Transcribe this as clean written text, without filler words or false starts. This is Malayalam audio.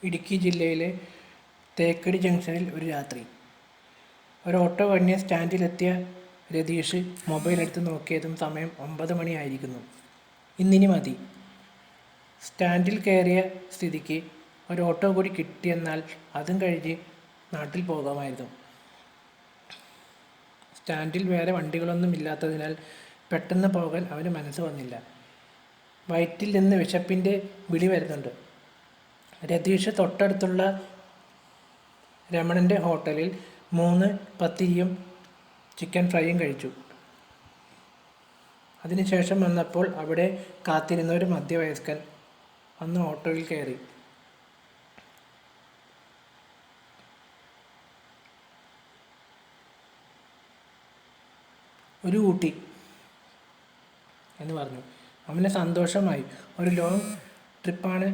ഇടുക്കി ജില്ലയിലെ തേക്കടി ജംഗ്ഷനിൽ ഒരു രാത്രി. ഒരു ഓട്ടോ കഴിഞ്ഞ് സ്റ്റാൻഡിലെത്തിയ രതീഷ് മൊബൈൽ എടുത്ത് നോക്കിയതും സമയം 9 മണി ആയിരിക്കുന്നു. ഇന്നിനി മതി. സ്റ്റാൻഡിൽ കയറിയ സ്ഥിതിക്ക് ഒരു ഓട്ടോ കൂടി കിട്ടിയെന്നാൽ അതും കഴിഞ്ഞ് നാട്ടിൽ പോകാമായിരുന്നു. സ്റ്റാൻഡിൽ വേറെ വണ്ടികളൊന്നും ഇല്ലാത്തതിനാൽ പെട്ടെന്ന് പോകാൻ അവന് മനസ്സ് വന്നില്ല. വയറ്റിൽ നിന്ന് വിശപ്പിൻ്റെ വിളി വരുന്നുണ്ട്. രതീഷ് തൊട്ടടുത്തുള്ള രമണൻ്റെ ഹോട്ടലിൽ 3 പത്തിരിയും ചിക്കൻ ഫ്രൈയും കഴിച്ചു. അതിനുശേഷം വന്നപ്പോൾ അവിടെ കാത്തിരുന്ന ഒരു മധ്യവയസ്കൻ വന്ന് ഓട്ടോയിൽ കയറി. ഒരു ഊട്ടി എന്ന് പറഞ്ഞു. അവന് സന്തോഷമായി. ഒരു ലോങ് ട്രിപ്പാണ്